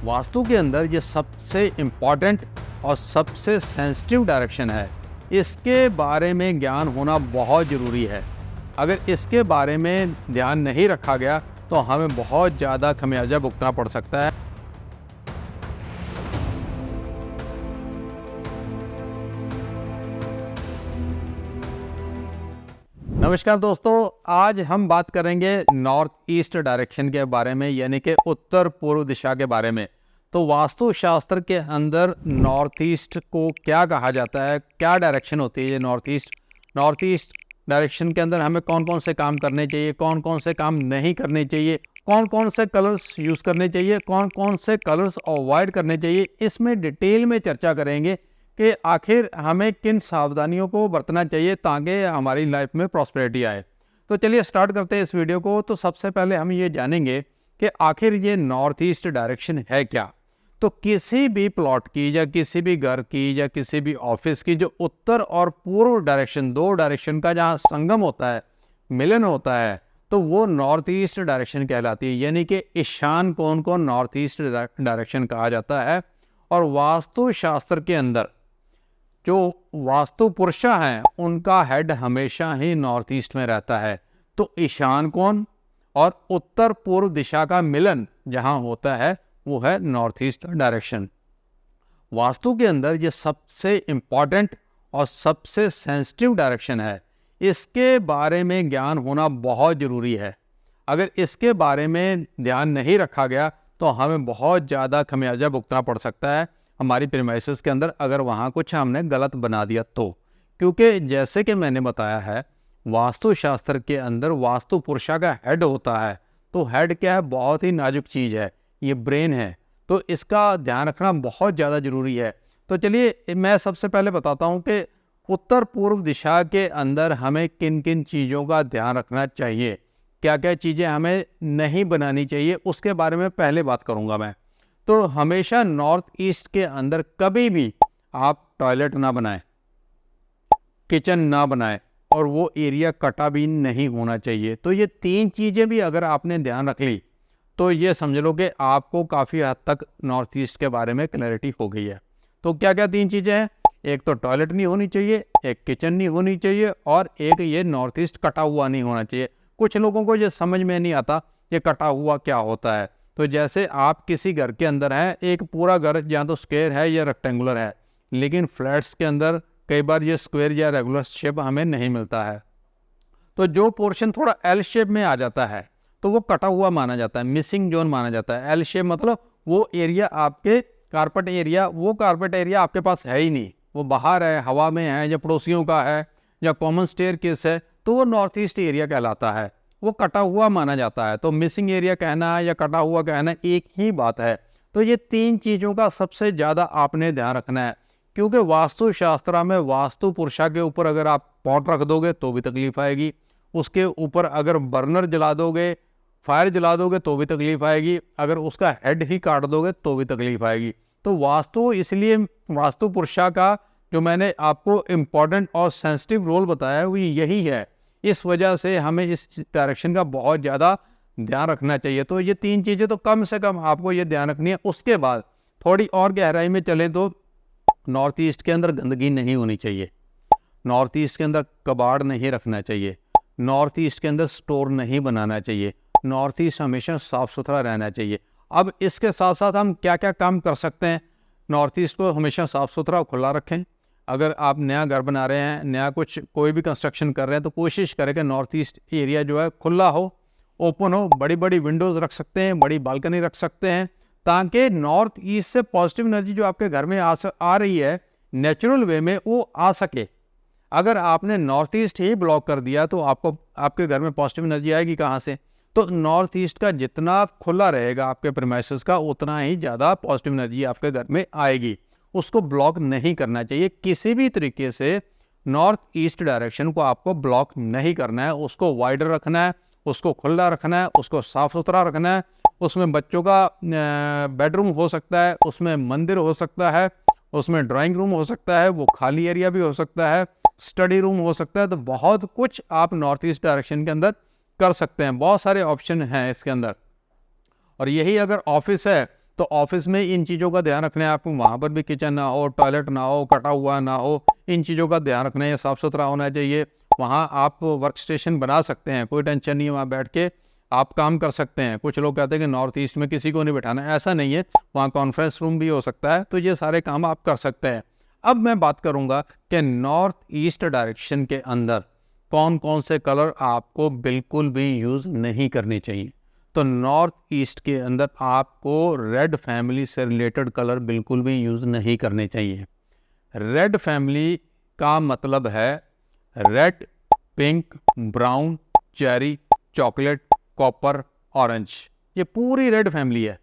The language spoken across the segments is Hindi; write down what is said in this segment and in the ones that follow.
वास्तु के अंदर ये सबसे इम्पॉर्टेंट और सबसे सेंसिटिव डायरेक्शन है। इसके बारे में ज्ञान होना बहुत ज़रूरी है। अगर इसके बारे में ध्यान नहीं रखा गया तो हमें बहुत ज़्यादा खमियाजा भुगतना पड़ सकता है। नमस्कार दोस्तों, आज हम बात करेंगे नॉर्थ ईस्ट डायरेक्शन के बारे में, यानी कि उत्तर पूर्व दिशा के बारे में। तो वास्तुशास्त्र के अंदर नॉर्थ ईस्ट को क्या कहा जाता है, क्या डायरेक्शन होती है ये नॉर्थ ईस्ट डायरेक्शन के अंदर हमें कौन कौन से काम करने चाहिए, कौन कौन से काम नहीं करने चाहिए, कौन कौन से कलर्स यूज़ करने चाहिए, कौन कौन से कलर्स अवॉइड करने चाहिए, इसमें डिटेल में चर्चा करेंगे कि आखिर हमें किन सावधानियों को बरतना चाहिए ताकि हमारी लाइफ में प्रॉस्पेरिटी आए। तो चलिए स्टार्ट करते हैं इस वीडियो को। तो सबसे पहले हम ये जानेंगे कि आखिर ये नॉर्थ ईस्ट डायरेक्शन है क्या। तो किसी भी प्लॉट की या किसी भी घर की या किसी भी ऑफिस की जो उत्तर और पूर्व डायरेक्शन, दो डायरेक्शन का जहाँ संगम होता है, मिलन होता है, तो वो नॉर्थ ईस्ट डायरेक्शन कहलाती है। यानी कि ईशान कोण को नॉर्थ ईस्ट डायरेक्शन कहा जाता है। और वास्तुशास्त्र के अंदर जो वास्तु पुरुषा हैं उनका हेड हमेशा ही नॉर्थ ईस्ट में रहता है। तो ईशान कोण और उत्तर पूर्व दिशा का मिलन जहां होता है वो है नॉर्थ ईस्ट डायरेक्शन। वास्तु के अंदर ये सबसे इम्पॉर्टेंट और सबसे सेंसिटिव डायरेक्शन है। इसके बारे में ज्ञान होना बहुत ज़रूरी है। अगर इसके बारे में ध्यान नहीं रखा गया तो हमें बहुत ज़्यादा खमियाजा भुगतना पड़ सकता है हमारी प्रीमाइसेस के अंदर, अगर वहाँ कुछ हमने गलत बना दिया तो। क्योंकि जैसे कि मैंने बताया है, वास्तुशास्त्र के अंदर वास्तु पुरुषा का हेड होता है। तो हेड क्या है, बहुत ही नाजुक चीज़ है, ये ब्रेन है। तो इसका ध्यान रखना बहुत ज़्यादा ज़रूरी है। तो चलिए मैं सबसे पहले बताता हूँ कि उत्तर पूर्व दिशा के अंदर हमें किन किन चीज़ों का ध्यान रखना चाहिए, क्या क्या चीज़ें हमें नहीं बनानी चाहिए, उसके बारे में पहले बात करूँगा मैं। तो हमेशा नॉर्थ ईस्ट के अंदर कभी भी आप टॉयलेट ना बनाएं, किचन ना बनाएं, और वो एरिया कटा भी नहीं होना चाहिए। तो ये तीन चीज़ें भी अगर आपने ध्यान रख ली तो ये समझ लो कि आपको काफ़ी हद तक नॉर्थ ईस्ट के बारे में क्लैरिटी हो गई है। तो क्या क्या तीन चीज़ें हैं? एक तो टॉयलेट नहीं होनी चाहिए, एक किचन नहीं होनी चाहिए, और एक ये नॉर्थ ईस्ट कटा हुआ नहीं होना चाहिए। कुछ लोगों को ये समझ में नहीं आता ये कटा हुआ क्या होता है। तो जैसे आप किसी घर के अंदर हैं, एक पूरा घर या तो स्क्वायर है या रेक्टेंगुलर है, लेकिन फ्लैट्स के अंदर कई बार ये स्क्वायर या रेगुलर शेप हमें नहीं मिलता है। तो जो पोर्शन थोड़ा एल शेप में आ जाता है तो वो कटा हुआ माना जाता है, मिसिंग जोन माना जाता है। एल शेप मतलब वो एरिया आपके कारपेट एरिया, वो कारपेट एरिया आपके पास है ही नहीं, वो बाहर है, हवा में है, या पड़ोसियों का है, या कॉमन स्टेयरकेस है, तो वो नॉर्थ ईस्ट एरिया कहलाता है, वो कटा हुआ माना जाता है। तो मिसिंग एरिया कहना या कटा हुआ कहना एक ही बात है। तो ये तीन चीज़ों का सबसे ज़्यादा आपने ध्यान रखना है, क्योंकि वास्तुशास्त्र में वास्तु पुरुषा के ऊपर अगर आप पॉट रख दोगे तो भी तकलीफ आएगी, उसके ऊपर अगर बर्नर जला दोगे, फायर जला दोगे तो भी तकलीफ आएगी, अगर उसका हेड ही काट दोगे तो भी तकलीफ आएगी। तो वास्तु, इसलिए वास्तु पुरुषा का जो मैंने आपको इम्पॉर्टेंट और सेंसिटिव रोल बताया है वो यही है। इस वजह से हमें इस डायरेक्शन का बहुत ज़्यादा ध्यान रखना चाहिए। तो ये तीन चीज़ें तो कम से कम आपको ये ध्यान रखनी है। उसके बाद थोड़ी और गहराई में चलें तो नॉर्थ ईस्ट के अंदर गंदगी नहीं होनी चाहिए, नॉर्थ ईस्ट के अंदर कबाड़ नहीं रखना चाहिए, नॉर्थ ईस्ट के अंदर स्टोर नहीं बनाना चाहिए, नॉर्थ ईस्ट हमेशा साफ़ सुथरा रहना चाहिए। अब इसके साथ साथ हम क्या क्या काम कर सकते हैं? नॉर्थ ईस्ट को हमेशा साफ़ सुथरा खुला रखें। अगर आप नया घर बना रहे हैं, नया कुछ कोई भी कंस्ट्रक्शन कर रहे हैं, तो कोशिश करें कि नॉर्थ ईस्ट एरिया जो है खुला हो, ओपन हो। बड़ी बड़ी विंडोज़ रख सकते हैं, बड़ी बालकनी रख सकते हैं, ताकि नॉर्थ ईस्ट से पॉजिटिव एनर्जी जो आपके घर में आ रही है नेचुरल वे में वो आ सके। अगर आपने नॉर्थ ईस्ट ही ब्लॉक कर दिया तो आपको आपके घर में पॉजिटिव एनर्जी आएगी कहाँ से? तो नॉर्थ ईस्ट का जितना खुला रहेगा आपके प्रीमाइसेस का, उतना ही ज़्यादा पॉजिटिव एनर्जी आपके घर में आएगी। उसको ब्लॉक नहीं करना चाहिए किसी भी तरीके से। नॉर्थ ईस्ट डायरेक्शन को आपको ब्लॉक नहीं करना है, उसको वाइडर रखना है, उसको खुला रखना है, उसको साफ़ सुथरा रखना है। उसमें बच्चों का बेडरूम हो सकता है, उसमें मंदिर हो सकता है, उसमें ड्राइंग रूम हो सकता है, वो खाली एरिया भी हो सकता है, स्टडी रूम हो सकता है। तो बहुत कुछ आप नॉर्थ ईस्ट डायरेक्शन के अंदर कर सकते हैं, बहुत सारे ऑप्शन हैं इसके अंदर। और यही अगर ऑफिस है तो ऑफिस में इन चीज़ों का ध्यान रखना है आपको, वहाँ पर भी किचन ना हो, टॉयलेट ना हो, कटा हुआ ना हो, इन चीज़ों का ध्यान रखना है, साफ़ सुथरा होना चाहिए। वहाँ आप वर्क स्टेशन बना सकते हैं, कोई टेंशन नहीं है, वहाँ बैठ के आप काम कर सकते हैं। कुछ लोग कहते हैं कि नॉर्थ ईस्ट में किसी को नहीं बैठाना है, ऐसा नहीं है, वहाँ कॉन्फ्रेंस रूम भी हो सकता है, तो ये सारे काम आप कर सकते हैं। अब मैं बात करूँगा कि नॉर्थ ईस्ट डायरेक्शन के अंदर कौन कौन से कलर आपको बिल्कुल भी यूज़ नहीं करने चाहिए। तो नॉर्थ ईस्ट के अंदर आपको रेड फैमिली से रिलेटेड कलर बिल्कुल भी यूज़ नहीं करने चाहिए। रेड फैमिली का मतलब है red, pink, brown, cherry, chocolate, copper, orange, ये पूरी रेड फैमिली है।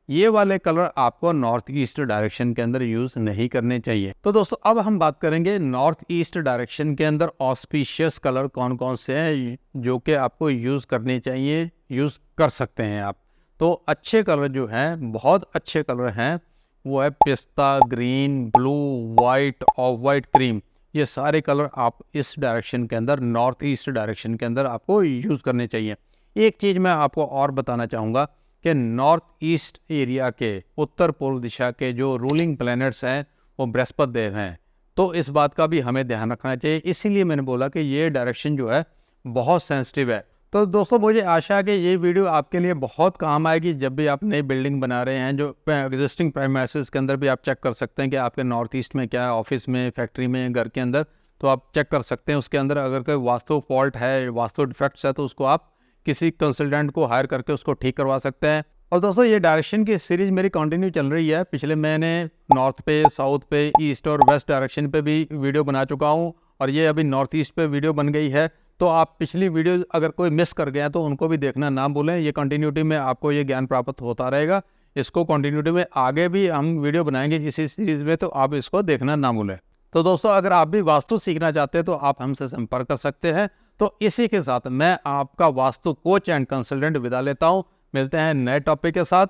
ये वाले कलर आपको नॉर्थ ईस्ट डायरेक्शन के अंदर यूज़ नहीं करने चाहिए। तो दोस्तों अब हम बात करेंगे नॉर्थ ईस्ट डायरेक्शन के अंदर ऑस्पिशियस कलर कौन कौन से हैं जो कि आपको यूज़ करने चाहिए, यूज़ कर सकते हैं आप। तो अच्छे कलर जो हैं, बहुत अच्छे कलर हैं, वो है पिस्ता green, blue, white, of white, cream. ये सारे कलर आप इस डायरेक्शन के अंदर, नॉर्थ ईस्ट डायरेक्शन के अंदर आपको यूज़ करने चाहिए। एक चीज़ मैं आपको और बताना चाहूँगा कि नॉर्थ ईस्ट एरिया के उत्तर पूर्व दिशा के जो रूलिंग प्लैनेट्स हैं वो बृहस्पति देव हैं, तो इस बात का भी हमें ध्यान रखना चाहिए। इसीलिए मैंने बोला कि ये डायरेक्शन जो है बहुत सेंसिटिव है। तो दोस्तों मुझे आशा है कि ये वीडियो आपके लिए बहुत काम आएगी जब भी आप नई बिल्डिंग बना रहे हैं। जो एग्जिस्टिंग प्रेमाइसेस के अंदर भी आप चेक कर सकते हैं कि आपके नॉर्थ ईस्ट में क्या है, ऑफिस में, फैक्ट्री में, घर के अंदर, तो आप चेक कर सकते हैं। उसके अंदर अगर कोई वास्तु फॉल्ट है, वास्तु डिफेक्ट्स है, तो उसको आप किसी कंसल्टेंट को हायर करके उसको ठीक करवा सकते हैं। और दोस्तों ये डायरेक्शन की सीरीज़ मेरी कंटिन्यू चल रही है। पिछले मैंने नॉर्थ पे, साउथ पे, ईस्ट और वेस्ट डायरेक्शन पे भी वीडियो बना चुका हूँ और ये अभी नॉर्थ ईस्ट पे वीडियो बन गई है। तो आप पिछली वीडियो अगर कोई मिस कर गया तो उनको भी देखना ना भूलें। ये कंटिन्यूटी में आपको ये ज्ञान प्राप्त होता रहेगा। इसको कंटिन्यूटी में आगे भी हम वीडियो बनाएंगे इसी सीरीज़ में, तो आप इसको देखना ना भूलें। तो दोस्तों अगर आप भी वास्तु सीखना चाहते हैं तो आप हमसे संपर्क कर सकते हैं। तो इसी के साथ मैं आपका वास्तु कोच एंड कंसल्टेंट विदा लेता हूँ। मिलते हैं नए टॉपिक के साथ।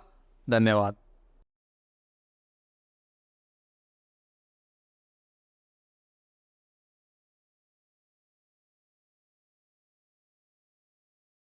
धन्यवाद।